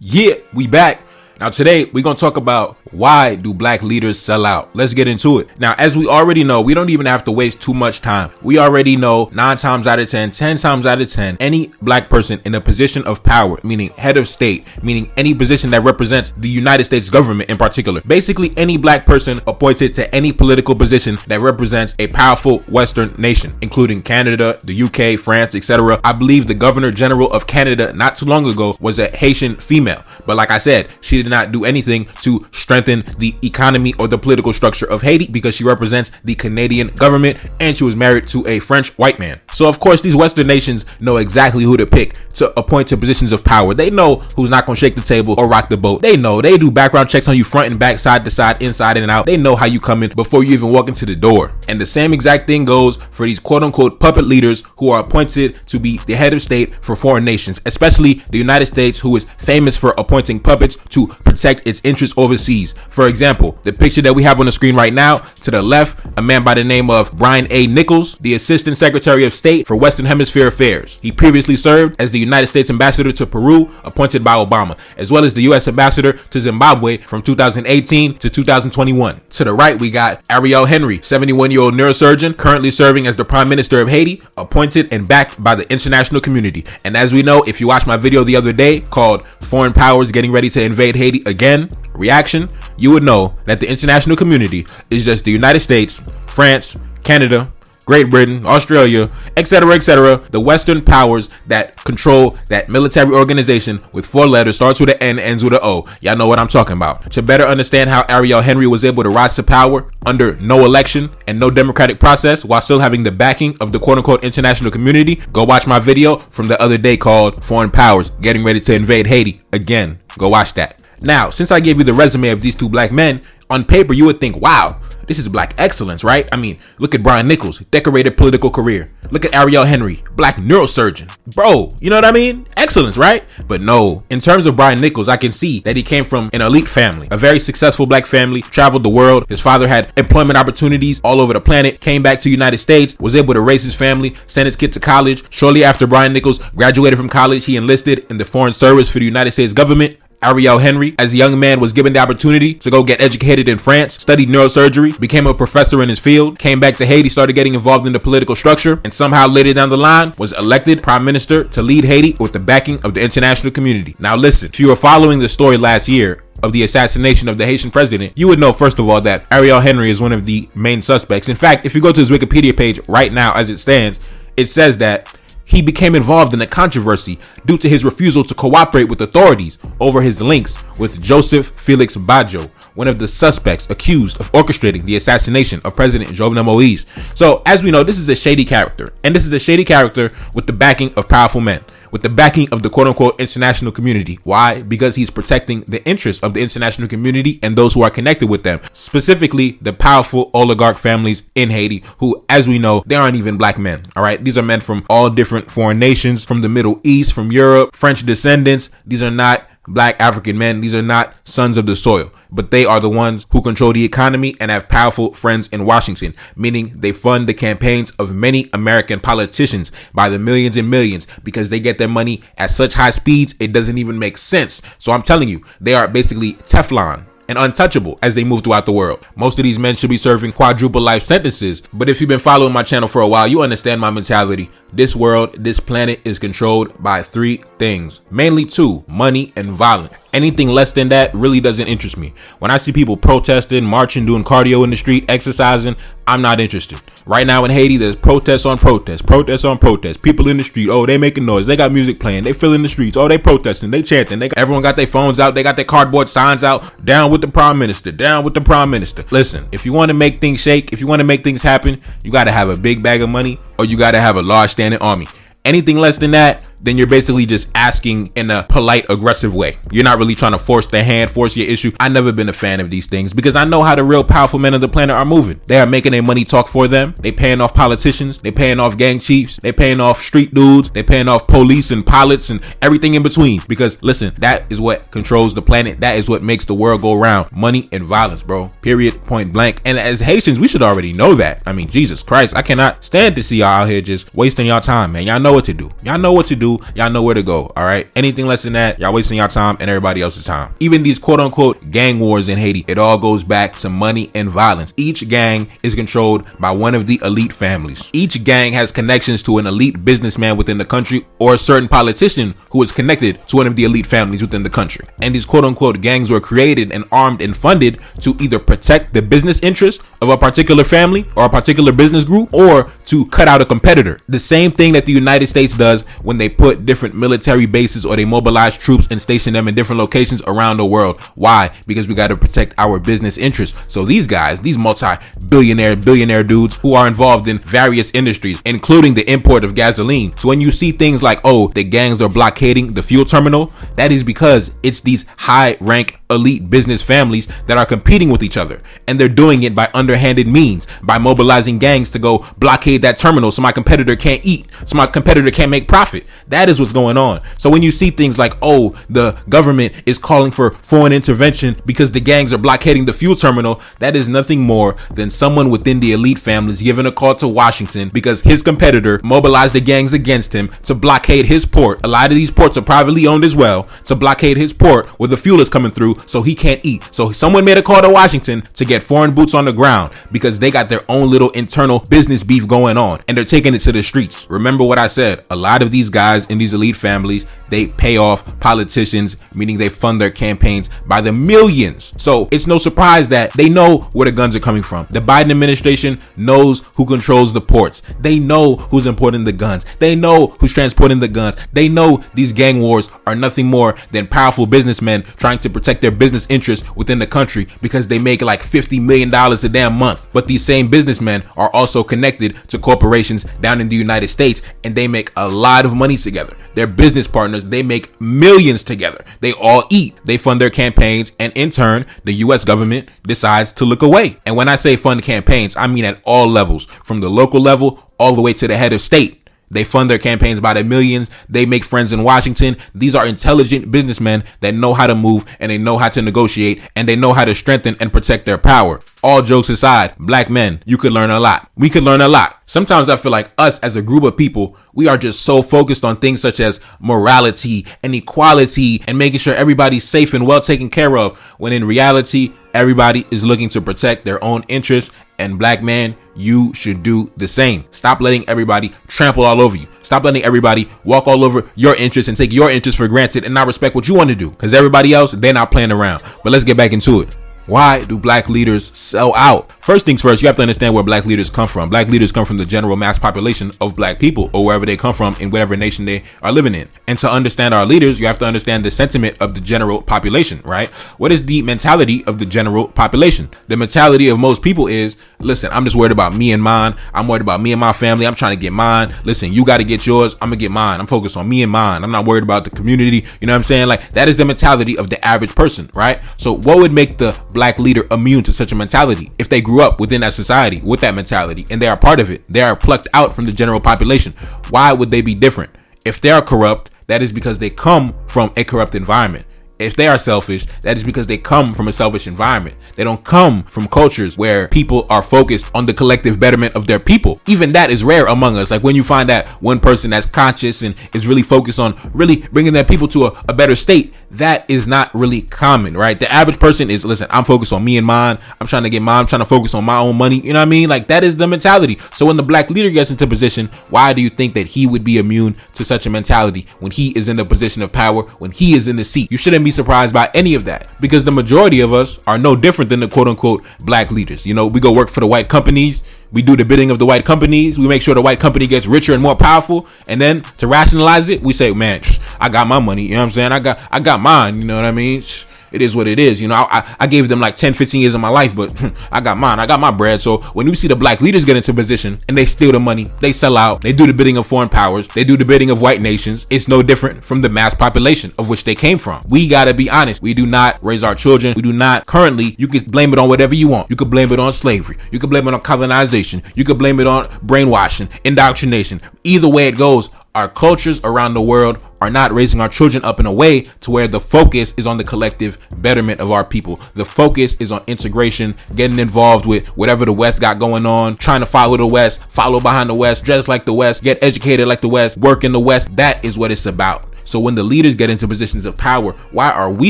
Yeah, we back. Now today, we're going to talk about why do black leaders sell out? Let's get into it. Now, as we already know, we don't even have to waste too much time. We already know 9 times out of 10, 10 times out of 10, any black person in a position of power, meaning head of state, meaning any position that represents the United States government in particular, basically any black person appointed to any political position that represents a powerful Western nation, including Canada, the UK, France, etc. I believe the Governor General of Canada not too long ago was a Haitian female. But like I said, she did not do anything to strengthen the economy or the political structure of Haiti because she represents the Canadian government and she was married to a French white man. So of course these Western nations know exactly who to pick to appoint to positions of power. They know who's not going to shake the table or rock the boat. They know. They do background checks on you front and back, side to side, inside and out. They know how you come in before you even walk into the door. And the same exact thing goes for these quote unquote puppet leaders who are appointed to be the head of state for foreign nations, especially the United States, who is famous for appointing puppets to protect its interests overseas. For example, the picture that we have on the screen right now, to the left, a man by the name of Brian A. Nichols, the Assistant Secretary of State for Western Hemisphere Affairs. He previously served as the United States Ambassador to Peru, appointed by Obama, as well as the U.S. Ambassador to Zimbabwe from 2018 to 2021. To the right, we got Ariel Henry, 71-year-old neurosurgeon, currently serving as the Prime Minister of Haiti, appointed and backed by the international community. And as we know, if you watched my video the other day called Foreign Powers Getting Ready to Invade Haiti Again, reaction, you would know that the international community is just the United States, France, Canada, Great Britain, Australia, etc., the Western powers that control that military organization with 4 letters, starts with an N, ends with an O. Y'all know what I'm talking about. To better understand how Ariel Henry was able to rise to power under no election and no democratic process while still having the backing of the quote-unquote international community, go watch my video from the other day called Foreign Powers Getting Ready to Invade Haiti Again. Go watch that. Now, since I gave you the resume of these 2 black men, on paper you would think, wow, this is black excellence, right? I mean, look at Brian Nichols, decorated political career. Look at Ariel Henry, black neurosurgeon. Bro, you know what I mean? Excellence, right? But no, in terms of Brian Nichols, I can see that he came from an elite family, a very successful black family, traveled the world. His father had employment opportunities all over the planet, came back to the United States, was able to raise his family, send his kid to college. Shortly after Brian Nichols graduated from college, he enlisted in the Foreign Service for the United States government. Ariel Henry, as a young man, was given the opportunity to go get educated in France, studied neurosurgery, became a professor in his field, came back to Haiti, started getting involved in the political structure, and somehow later down the line was elected prime minister to lead Haiti with the backing of the international community. Now listen, if you were following the story last year of the assassination of the Haitian president, you would know first of all that Ariel Henry is one of the main suspects. In fact, if you go to his Wikipedia page right now as it stands, it says that he became involved in a controversy due to his refusal to cooperate with authorities over his links with Joseph Felix Badjo, one of the suspects accused of orchestrating the assassination of President Jovenel Moise. So, as we know, this is a shady character, and this is a shady character with the backing of powerful men, with the backing of the quote-unquote international community. Why? Because he's protecting the interests of the international community and those who are connected with them, specifically the powerful oligarch families in Haiti, who, as we know, they aren't even black men. All right, these are men from all different foreign nations, from the Middle East, from Europe, French descendants. These are not black African men. These are not sons of the soil, but they are the ones who control the economy and have powerful friends in Washington, meaning they fund the campaigns of many American politicians by the millions and millions because they get their money at such high speeds it doesn't even make sense. So I'm telling you, they are basically Teflon and untouchable as they move throughout the world. Most of these men should be serving quadruple life sentences, but if you've been following my channel for a while, you understand my mentality. This world, this planet is controlled by 3 things, mainly 2, money and violence. Anything less than that really doesn't interest me. When I see people protesting, marching, doing cardio in the street, exercising, I'm not interested. Right now in Haiti, there's protests on protests, protests on protests. People in the street, oh, they making noise. They got music playing. They filling the streets. Oh, they protesting. They chanting. Everyone got their phones out. They got their cardboard signs out. Down with the prime minister. Down with the prime minister. Listen, if you want to make things shake, if you want to make things happen, you got to have a big bag of money or you got to have a large standing army. Anything less than that, then you're basically just asking in a polite, aggressive way. You're not really trying to force their hand, force your issue. I've never been a fan of these things because I know how the real powerful men of the planet are moving. They are making their money talk for them. They paying off politicians. They paying off gang chiefs. They paying off street dudes. They paying off police and pilots and everything in between. Because listen, that is what controls the planet. That is what makes the world go round. Money and violence, bro. Period. Point blank. And as Haitians, we should already know that. I mean, Jesus Christ, I cannot stand to see y'all out here just wasting y'all time, man. Y'all know what to do. Y'all know what to do. 2, y'all know where to go. All right. Anything less than that, y'all wasting your time and everybody else's time. Even these quote unquote gang wars in Haiti, it all goes back to money and violence. Each gang is controlled by one of the elite families. Each gang has connections to an elite businessman within the country or a certain politician who is connected to one of the elite families within the country. And these quote unquote gangs were created and armed and funded to either protect the business interests of a particular family or a particular business group, or to cut out a competitor. The same thing that the United States does when they put different military bases or they mobilize troops and station them in different locations around the world. Why? Because we got to protect our business interests. So these guys, these multi-billionaire dudes who are involved in various industries, including the import of gasoline. So when you see things like, oh, the gangs are blockading the fuel terminal, that is because it's these high rank elite business families that are competing with each other, and they're doing it by underhanded means, by mobilizing gangs to go blockade that terminal so my competitor can't eat, so my competitor can't make profit. That is what's going on. So when you see things like, oh, the government is calling for foreign intervention because the gangs are blockading the fuel terminal, that is nothing more than someone within the elite families giving a call to Washington because his competitor mobilized the gangs against him to blockade his port. A lot of these ports are privately owned as well, to blockade his port where the fuel is coming through so he can't eat. So someone made a call to Washington to get foreign boots on the ground because they got their own little internal business beef going on, and they're taking it to the streets. Remember what I said, a lot of these guys in these elite families, they pay off politicians, meaning they fund their campaigns by the millions. So it's no surprise that they know where the guns are coming from. The Biden administration knows who controls the ports. They know who's importing the guns. They know who's transporting the guns. They know these gang wars are nothing more than powerful businessmen trying to protect their business interests within the country because they make like $50 million a damn month. But these same businessmen are also connected to corporations down in the United States, and they make a lot of money together. They're business partners. They make millions together. They all eat. They fund their campaigns, and in turn, the U.S. government decides to look away. And when I say fund campaigns, I mean at all levels, from the local level all the way to the head of state. They fund their campaigns by the millions. They make friends in Washington. These are intelligent businessmen that know how to move, and they know how to negotiate, and they know how to strengthen and protect their power. All jokes aside, black men, you could learn a lot. We could learn a lot. Sometimes I feel like us as a group of people, we are just so focused on things such as morality and equality and making sure everybody's safe and well taken care of, when in reality, everybody is looking to protect their own interests. And black man, you should do the same. Stop letting everybody trample all over you. Stop letting everybody walk all over your interests and take your interests for granted and not respect what you want to do, because everybody else, they're not playing around. But let's get back into it. Why do black leaders sell out? First things first, you have to understand where black leaders come from. Black leaders come from the general mass population of black people, or wherever they come from in whatever nation they are living in. And to understand our leaders, you have to understand the sentiment of the general population, right? What is the mentality of the general population? The mentality of most people is, listen, I'm just worried about me and mine. I'm worried about me and my family. I'm trying to get mine. Listen, you got to get yours. I'm going to get mine. I'm focused on me and mine. I'm not worried about the community. You know what I'm saying? Like, that is the mentality of the average person, right? So what would make the black leader immune to such a mentality? If they grew up within that society with that mentality and they are part of it, they are plucked out from the general population. Why would they be different? If they are corrupt, that is because they come from a corrupt environment. If they are selfish, that is because they come from a selfish environment. They don't come from cultures where people are focused on the collective betterment of their people. Even that is rare among us. Like when you find that one person that's conscious and is really focused on really bringing their people to a better state, that is not really common, right? The average person is, listen, I'm focused on me and mine. I'm trying to get mine. I'm trying to focus on my own money. You know what I mean? Like, that is the mentality. So when the black leader gets into position, why do you think that he would be immune to such a mentality when he is in the position of power, when he is in the seat? You shouldn't be surprised by any of that, because the majority of us are no different than the quote unquote black leaders. You know, we go work for the white companies. We do the bidding of the white companies. We make sure the white company gets richer and more powerful. And then to rationalize it, we say, man, I got my money. You know what I'm saying? I got mine. You know what I mean? It is what it is. You know, I gave them like 10, 15 years of my life, but I got mine. I got my bread. So when you see the black leaders get into position and they steal the money, they sell out, they do the bidding of foreign powers, they do the bidding of white nations, it's no different from the mass population of which they came from. We got to be honest. We do not raise our children. We do not currently. You could blame it on whatever you want. You could blame it on slavery. You could blame it on colonization. You could blame it on brainwashing, indoctrination. Either way it goes, our cultures around the world are not raising our children up in a way to where the focus is on the collective betterment of our people. The focus is on integration, getting involved with whatever the West got going on, trying to follow the West, follow behind the West, dress like the West, get educated like the West, work in the West. That is what it's about. So when the leaders get into positions of power, why are we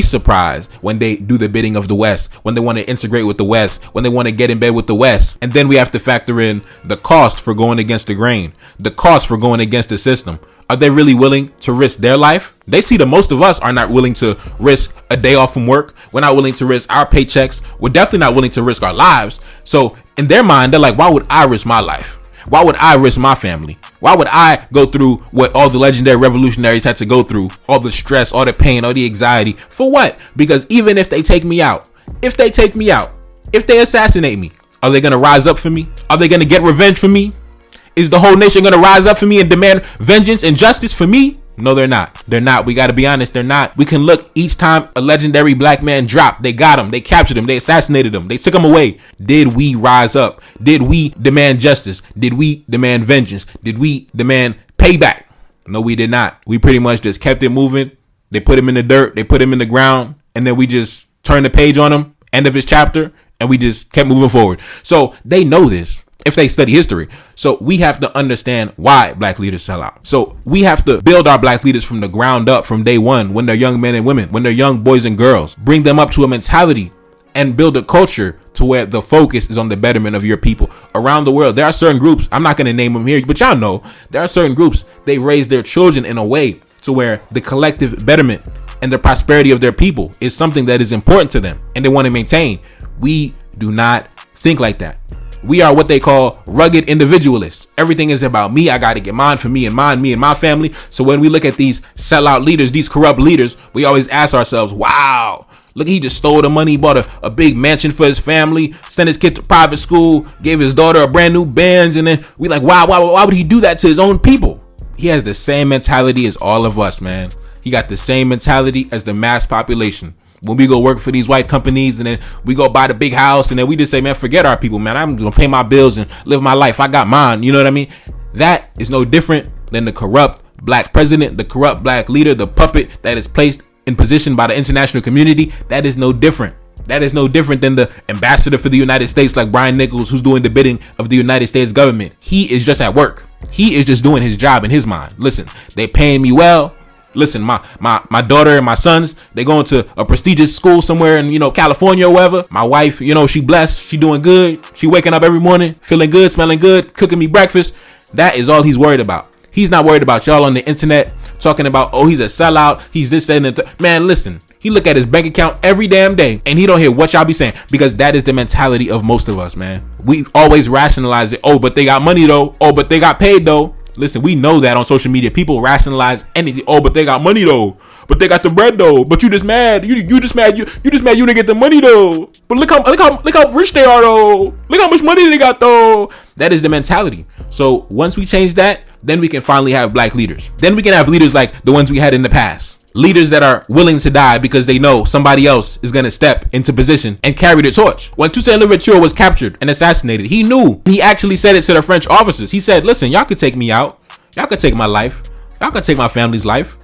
surprised when they do the bidding of the West, when they want to integrate with the West, when they want to get in bed with the West? And then we have to factor in the cost for going against the grain, the cost for going against the system. Are they really willing to risk their life? They see that most of us are not willing to risk a day off from work. We're not willing to risk our paychecks. We're definitely not willing to risk our lives. So in their mind, they're like, why would I risk my life? Why would I risk my family? Why would I go through what all the legendary revolutionaries had to go through? All the stress, all the pain, all the anxiety. For what? Because even if they take me out, if they assassinate me, are they going to rise up for me? Are they going to get revenge for me? Is the whole nation going to rise up for me and demand vengeance and justice for me? No, they're not. They're not. We got to be honest. They're not. We can look each time a legendary black man dropped. They got him. They captured him. They assassinated him. They took him away. Did we rise up? Did we demand justice? Did we demand vengeance? Did we demand payback? No, we did not. We pretty much just kept it moving. They put him in the dirt. They put him in the ground. And then we just turned the page on him. End of his chapter. And we just kept moving forward. So they know this. If they study history. So we have to understand why black leaders sell out. So we have to build our black leaders from the ground up from day one, when they're young men and women, when they're young boys and girls, bring them up to a mentality and build a culture to where the focus is on the betterment of your people around the world. There are certain groups, I'm not going to name them here, but y'all know there are certain groups, they raise their children in a way to where the collective betterment and the prosperity of their people is something that is important to them and they want to maintain. We do not think like that. We are what they call rugged individualists. Everything is about me. I got to get mine for me and mine, me and my family. So when we look at these sellout leaders, these corrupt leaders, we always ask ourselves, wow, look, he just stole the money, bought a big mansion for his family, sent his kid to private school, gave his daughter a brand new Benz. And then we like, wow, why would he do that to his own people? He has the same mentality as all of us, man. He got the same mentality as the mass population. When we go work for these white companies and then we go buy the big house and then we just say, man, forget our people, man. I'm going to pay my bills and live my life. I got mine. You know what I mean? That is no different than the corrupt black president, the corrupt black leader, the puppet that is placed in position by the international community. That is no different. That is no different than the ambassador for the United States like Brian Nichols, who's doing the bidding of the United States government. He is just at work. He is just doing his job in his mind. Listen, they paying me well. Listen, my daughter and my sons, they going to a prestigious school somewhere in, California or wherever. My wife, she blessed. She doing good. She waking up every morning, feeling good, smelling good, cooking me breakfast. That is all he's worried about. He's not worried about y'all on the internet talking about, oh, he's a sellout. He's this and that. Man, listen, he look at his bank account every damn day and he don't hear what y'all be saying, because that is the mentality of most of us, man. We always rationalize it. Oh, but they got money though. Oh, but they got paid though. Listen, we know that on social media, people rationalize anything. Oh, but they got money though. But they got the bread though. But you just mad. You just mad. You just mad. You didn't get the money though. But look how rich they are though. Look how much money they got though. That is the mentality. So once we change that, then we can finally have black leaders. Then we can have leaders like the ones we had in the past. Leaders that are willing to die because they know somebody else is going to step into position and carry the torch. When Toussaint Louverture was captured and assassinated, he knew. He actually said it to the French officers. He said, listen, y'all could take me out. Y'all could take my life. Y'all could take my family's life.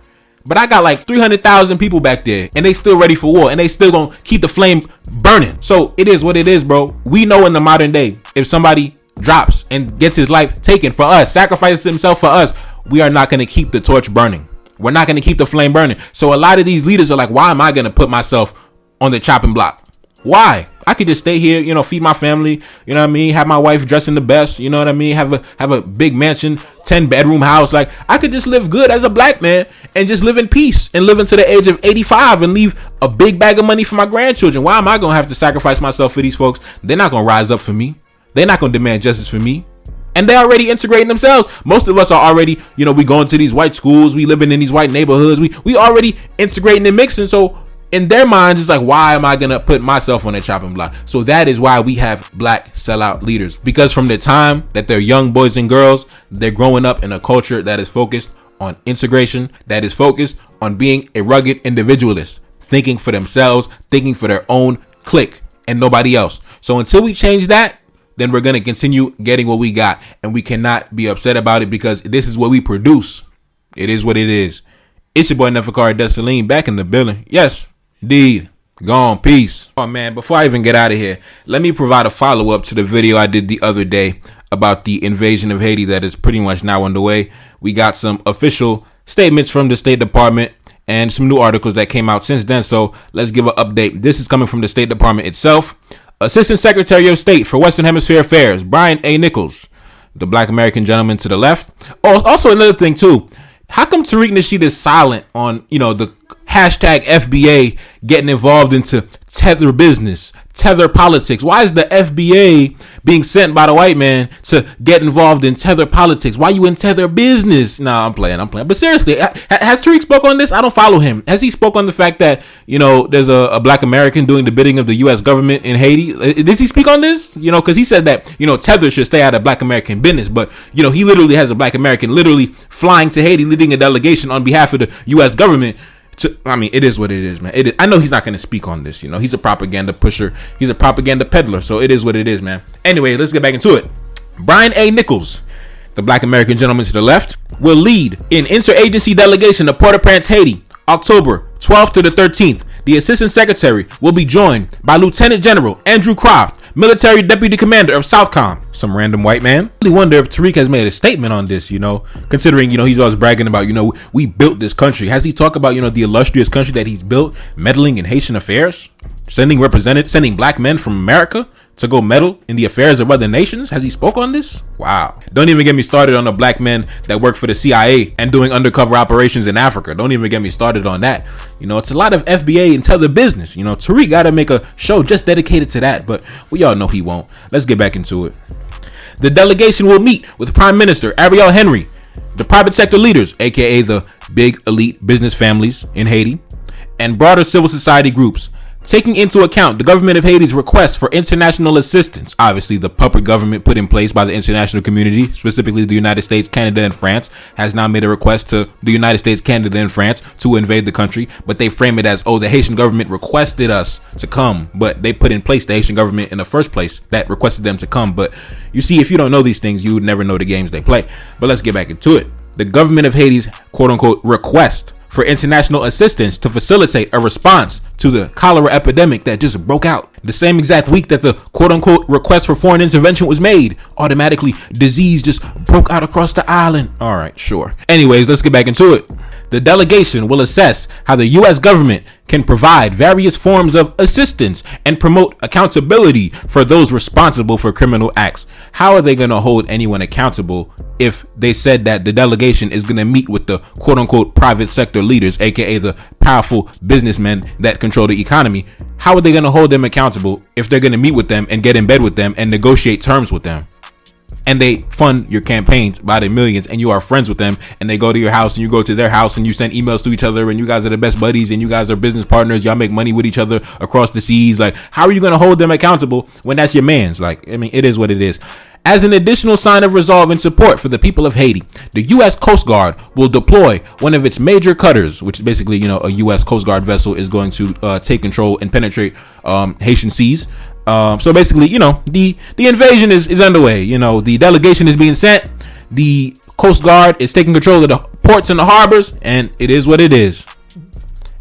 But I got like 300,000 people back there and they still ready for war and they still going to keep the flame burning. So it is what it is, bro. We know in the modern day, if somebody drops and gets his life taken for us, sacrifices himself for us, we are not going to keep the torch burning. We're not going to keep the flame burning. So a lot of these leaders are like, why am I going to put myself on the chopping block? Why? I could just stay here, feed my family, you know what I mean? Have my wife dressing the best, you know what I mean? Have a big mansion, 10-bedroom house. Like, I could just live good as a black man and just live in peace and live into the age of 85 and leave a big bag of money for my grandchildren. Why am I going to have to sacrifice myself for these folks? They're not going to rise up for me. They're not going to demand justice for me. And they're already integrating themselves. Most of us are already, we going to these white schools. We living in these white neighborhoods. We already integrating and mixing. So in their minds, it's like, why am I going to put myself on a chopping block? So that is why we have black sellout leaders. Because from the time that they're young boys and girls, they're growing up in a culture that is focused on integration, that is focused on being a rugged individualist, thinking for themselves, thinking for their own clique and nobody else. So until we change that, then we're going to continue getting what we got. And we cannot be upset about it because this is what we produce. It is what it is. It's your boy Neferkari Desaline back in the building. Yes, indeed. Gone. Peace. Oh man, before I even get out of here, let me provide a follow-up to the video I did the other day about the invasion of Haiti that is pretty much now underway. We got some official statements from the State Department and some new articles that came out since then. So let's give an update. This is coming from the State Department itself. Assistant Secretary of State for Western Hemisphere Affairs, Brian A. Nichols, the Black American gentleman to the left. Oh, also another thing too. How come Tariq Nasheed is silent on, the hashtag FBA getting involved into tether business, tether politics? Why is the FBA being sent by the white man to get involved in tether politics? Why you in tether business? Nah, I'm playing. But seriously, has Tariq spoke on this? I don't follow him. Has he spoke on the fact that, there's a Black American doing the bidding of the U.S. government in Haiti? Does he speak on this? Because he said that, tether should stay out of Black American business. But, he literally has a Black American literally flying to Haiti, leading a delegation on behalf of the U.S. government. It is what it is, man. I know he's not going to speak on this. He's a propaganda pusher. He's a propaganda peddler. So it is what it is, man. Anyway, let's get back into it. Brian A. Nichols, the Black American gentleman to the left, will lead an interagency delegation to Port-au-Prince, Haiti, October 12th to the 13th. The Assistant Secretary will be joined by Lieutenant General Andrew Croft, Military Deputy Commander of Southcom, some random white man. I really wonder if Tariq has made a statement on this, considering, he's always bragging about, we built this country. Has he talked about, the illustrious country that he's built, meddling in Haitian affairs, sending Black men from America to go meddle in the affairs of other nations? Has he spoke on this? Wow. Don't even get me started on the Black men that work for the CIA and doing undercover operations in Africa. Don't even get me started on that. It's a lot of FBA and tether business. Tariq got to make a show just dedicated to that, but we all know he won't. Let's get back into it. The delegation will meet with Prime Minister Ariel Henry, the private sector leaders, aka the big elite business families in Haiti, and broader civil society groups, taking into account the government of Haiti's request for international assistance. Obviously, the puppet government put in place by the international community, specifically the United States, Canada, and France, has now made a request to the United States, Canada, and France to invade the country. But they frame it as, the Haitian government requested us to come. But they put in place the Haitian government in the first place that requested them to come. But you see, if you don't know these things, you would never know the games they play. But let's get back into it. The government of Haiti's quote-unquote request for international assistance to facilitate a response to the cholera epidemic that just broke out. The same exact week that the quote-unquote request for foreign intervention was made, automatically disease just broke out across the island. All right, sure. Anyways, let's get back into it. The delegation will assess how the U.S. government can provide various forms of assistance and promote accountability for those responsible for criminal acts. How are they going to hold anyone accountable if they said that the delegation is going to meet with the quote-unquote private sector leaders, aka the powerful businessmen that control the economy? How are they going to hold them accountable if they're going to meet with them and get in bed with them and negotiate terms with them? And they fund your campaigns by the millions, and you are friends with them, and they go to your house and you go to their house and you send emails to each other, and you guys are the best buddies and you guys are business partners. Y'all make money with each other across the seas. Like, how are you going to hold them accountable when that's your man's? It is what it is. As an additional sign of resolve and support for the people of Haiti, the U.S. Coast Guard will deploy one of its major cutters, which is basically, a U.S. Coast Guard vessel is going to take control and penetrate Haitian seas. So basically, the invasion is underway. The delegation is being sent. The Coast Guard is taking control of the ports and the harbors, and it is what it is.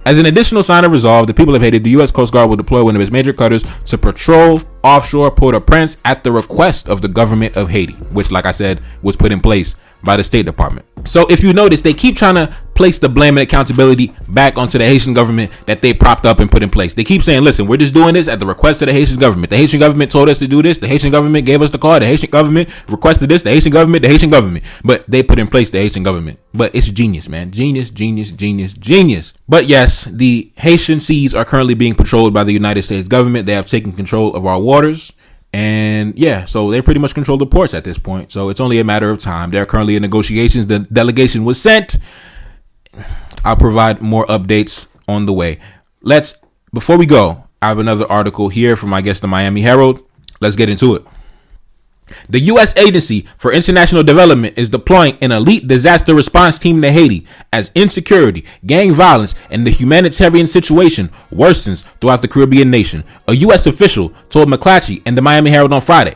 As an additional sign of resolve, the people of Haiti, the U.S. Coast Guard will deploy one of its major cutters to patrol offshore Port-au-Prince at the request of the government of Haiti, which, like I said, was put in place by the State Department. So if you notice, they keep trying to place the blame and accountability back onto the Haitian government that they propped up and put in place. They keep saying, listen, we're just doing this at the request of the Haitian government. The Haitian government told us to do this. The Haitian government gave us the call. The Haitian government requested this. The Haitian government. But they put in place the Haitian government. But it's genius, man. Genius. But yes, the Haitian seas are currently being patrolled by the United States government. They have taken control of our waters. And yeah, so they pretty much control the ports at this point. So it's only a matter of time. They're currently in negotiations. The delegation was sent. I'll provide more updates on the way. Before we go, I have another article here from, I guess, the Miami Herald. Let's get into it. The U.S. Agency for International Development is deploying an elite disaster response team to Haiti as insecurity, gang violence, and the humanitarian situation worsens throughout the Caribbean nation, a U.S. official told McClatchy and the Miami Herald on Friday.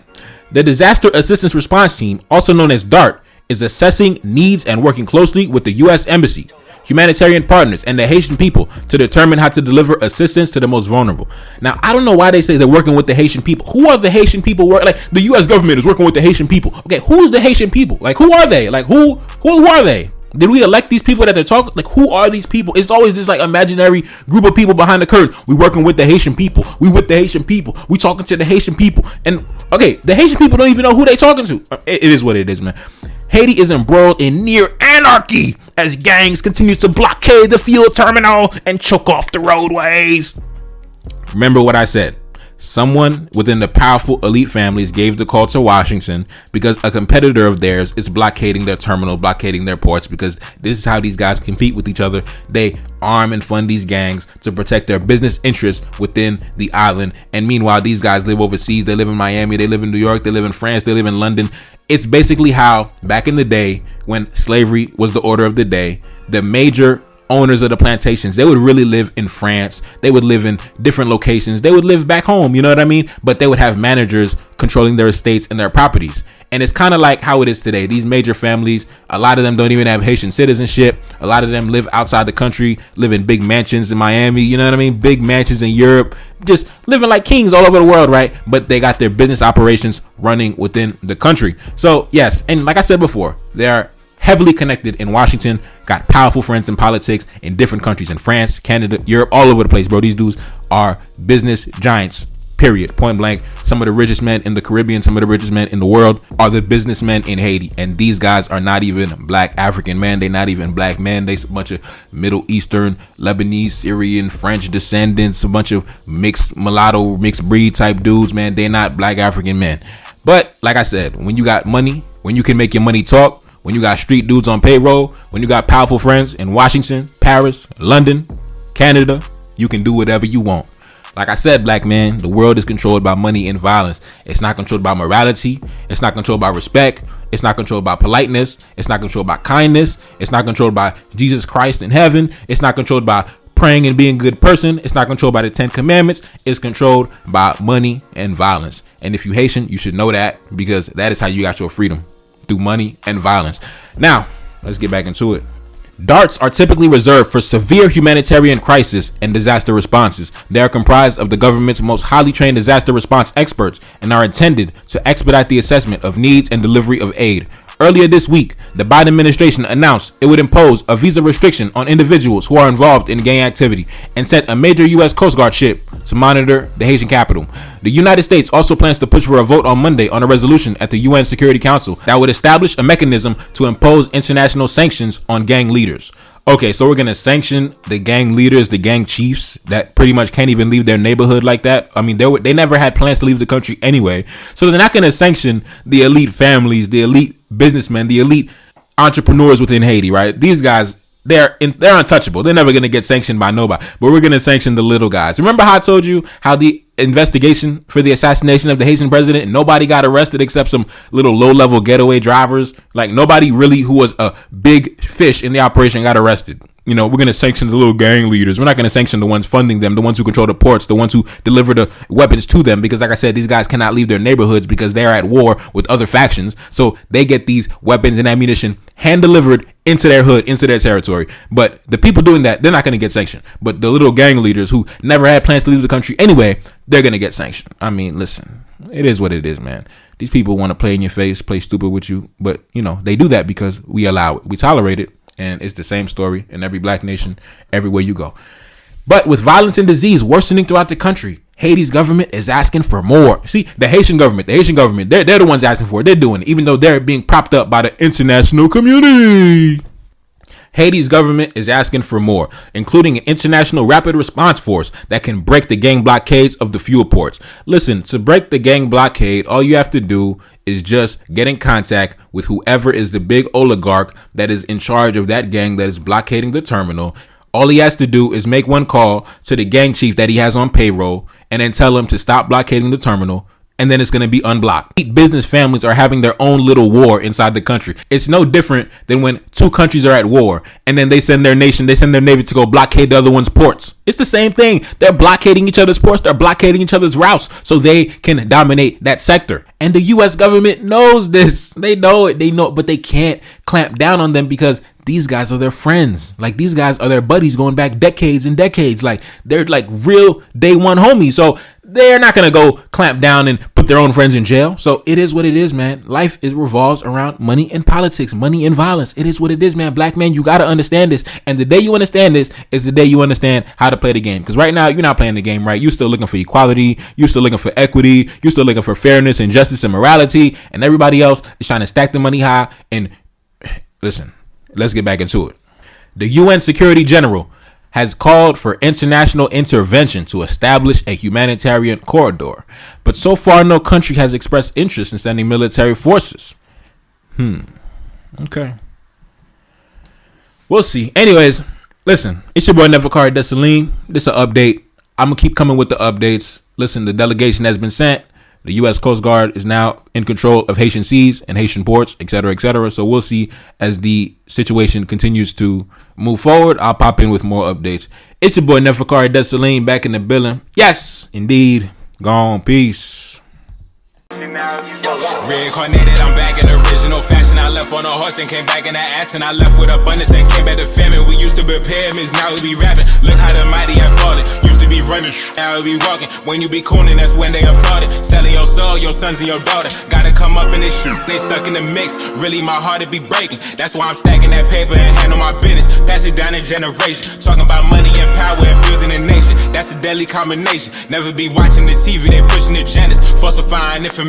The Disaster Assistance Response Team, also known as DART, is assessing needs and working closely with the U.S. Embassy, humanitarian partners, and the Haitian people to determine how to deliver assistance to the most vulnerable. Now, I don't know why they say they're working with the Haitian people. Who are the Haitian people? Like, the U.S. government is working with the Haitian people. Okay, who's the Haitian people? Like, who are they? Like, who are they? Did we elect these people that they're talking? Like, who are these people? It's always this like imaginary group of people behind the curtain. We working with the Haitian people. We with the Haitian people. We talking to the Haitian people. And okay, the Haitian people don't even know who they talking to. It is what it is, man. Haiti is embroiled in near anarchy as gangs continue to blockade the fuel terminal and choke off the roadways. Remember what I said. Someone within the powerful elite families gave the call to Washington because a competitor of theirs is blockading their terminal, blockading their ports, because this is how these guys compete with each other. They arm and fund these gangs to protect their business interests within the island. And meanwhile, these guys live overseas. They live in Miami. They live in New York. They live in France. They live in London. It's basically how back in the day when slavery was the order of the day, the major owners of the plantations, they would really live in France. They would live in different locations. They would live back home, you know what I mean? But they would have managers controlling their estates and their properties. And it's kind of like how it is today. These major families, a lot of them don't even have Haitian citizenship. A lot of them live outside the country, live in big mansions in Miami, you know what I mean? Big mansions in Europe, just living like kings all over the world, right? But they got their business operations running within the country. So yes, and like I said before, they are heavily connected in Washington, got powerful friends in politics in different countries, in France, Canada, Europe, all over the place, bro. These dudes are business giants, period, point blank. Some of the richest men in the Caribbean, some of the richest men in the world are the businessmen in Haiti. And these guys are not even black African men. They're not even black men. They're a bunch of Middle Eastern, Lebanese, Syrian, French descendants, a bunch of mixed mulatto, mixed breed type dudes, man. They're not black African men. But like I said, when you got money, when you can make your money talk, when you got street dudes on payroll, when you got powerful friends in Washington, Paris, London, Canada, you can do whatever you want. Like I said, black man, the world is controlled by money and violence. It's not controlled by morality. It's not controlled by respect. It's not controlled by politeness. It's not controlled by kindness. It's not controlled by Jesus Christ in heaven. It's not controlled by praying and being a good person. It's not controlled by the 10 commandments. It's controlled by money and violence. And if you Haitian, you should know that, because that is how you got your freedom, through money and violence. Now, let's get back into it. DARTs are typically reserved for severe humanitarian crisis and disaster responses. They are comprised of the government's most highly trained disaster response experts and are intended to expedite the assessment of needs and delivery of aid. Earlier this week, the Biden administration announced it would impose a visa restriction on individuals who are involved in gang activity and sent a major U.S. Coast Guard ship to monitor the Haitian capital. The United States also plans to push for a vote on Monday on a resolution at the UN Security Council that would establish a mechanism to impose international sanctions on gang leaders. Okay, so we're going to sanction the gang leaders, the gang chiefs that pretty much can't even leave their neighborhood like that. I mean, they never had plans to leave the country anyway. So they're not going to sanction the elite families, the elite businessmen, the elite entrepreneurs within Haiti, right? These guys, they're untouchable. They're never going to get sanctioned by nobody. But we're going to sanction the little guys. Remember how I told you how the investigation for the assassination of the Haitian president, nobody got arrested except some little low-level getaway drivers? Like, nobody really who was a big fish in the operation got arrested. You know, we're going to sanction the little gang leaders. We're not going to sanction the ones funding them, the ones who control the ports, the ones who deliver the weapons to them. Because like I said, these guys cannot leave their neighborhoods because they're at war with other factions. So they get these weapons and ammunition hand delivered into their hood, into their territory. But the people doing that, they're not going to get sanctioned. But the little gang leaders who never had plans to leave the country anyway, they're going to get sanctioned. I mean, listen, it is what it is, man. These people want to play in your face, play stupid with you. But, you know, they do that because we allow it. We tolerate it. And it's the same story in every black nation, everywhere you go. But with violence and disease worsening throughout the country, Haiti's government is asking for more. See, the Haitian government, they're the ones asking for it. They're doing it, even though they're being propped up by the international community. Haiti's government is asking for more, including an international rapid response force that can break the gang blockades of the fuel ports. Listen, to break the gang blockade, all you have to do is just get in contact with whoever is the big oligarch that is in charge of that gang that is blockading the terminal. All he has to do is make one call to the gang chief that he has on payroll and then tell him to stop blockading the terminal. and then it's going to be unblocked. Business families are having their own little war inside the country. It's no different than when two countries are at war and then they send their navy to go blockade the other one's ports. It's the same thing. They're blockading each other's ports. They're blockading each other's routes so they can dominate that sector. And the U.S. government knows this. They know it. They know it, but they can't clamp down on them because these guys are their friends. Like, these guys are their buddies going back decades and decades. Like, they're like real day one homies. So they're not going to go clamp down and put their own friends in jail. So it is what it is, man. Life revolves around money and politics, money and violence. It is what it is, man. Black man, you got to understand this. And the day you understand this is the day you understand how to play the game. Because right now, you're not playing the game right. You're still looking for equality. You're still looking for equity. You're still looking for fairness and justice and morality. And everybody else is trying to stack the money high. And listen, let's get back into it. The UN Security General has called for international intervention to establish a humanitarian corridor. But so far, no country has expressed interest in sending military forces. Okay. We'll see. Anyways, listen, it's your boy Neferkari Desaline. This is an update. I'm going to keep coming with the updates. Listen, the delegation has been sent. The U.S. Coast Guard is now in control of Haitian seas and Haitian ports, et cetera, et cetera. So we'll see as the situation continues to move forward. I'll pop in with more updates. It's your boy Neferkari Desaline back in the building. Yes, indeed. Gone. Peace. Reincarnated, I'm back in original fashion. I left on a horse and came back in that ass, and I left with abundance and came back to famine. We used to be pyramids, now we be rapping. Look how the mighty have fallen. Used to be running, now we be walking. When you be cooning, that's when they applauded. Selling your soul, your sons and your daughter. Gotta come up in this shit, they stuck in the mix. Really, my heart it be breaking. That's why I'm stacking that paper and handle my business. Pass it down in generation. Talking about money and power and building a nation. That's a deadly combination. Never be watching the TV, they pushing agendas, falsifying information.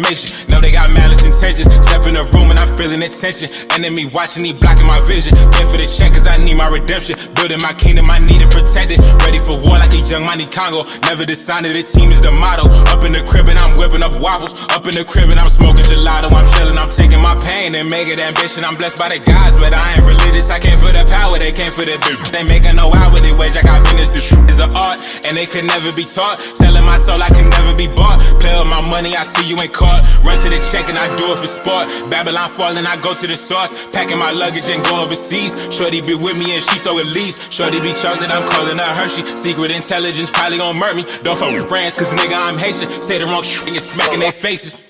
Know they got malice intentions. Step in the room and I'm feeling the tension. Enemy watching, he blocking my vision. Pay for the check cause I need my redemption. Building my kingdom, I need it protected. Ready for war like a young Money Congo. Never decided the team is the motto. Up in the crib and I'm whipping up waffles. Up in the crib and I'm smoking gelato. I'm chilling, I'm taking my pain and make it ambition. I'm blessed by the gods, but I ain't religious. I came for the power, they came for the bitch. They making no hourly wage, I got business. This shit is an art and they could never be taught. Selling my soul, I can never be bought. Play with my money, I see you ain't caught. Run to the check and I do it for sport. Babylon falling, I go to the source. Packing my luggage and go overseas. Shorty be with me and she so elite. Shorty be chocolate, I'm calling her Hershey. Secret intelligence probably gon' murk me. Don't fuck with brands cause nigga I'm Haitian. Say the wrong shit and you're smacking their faces.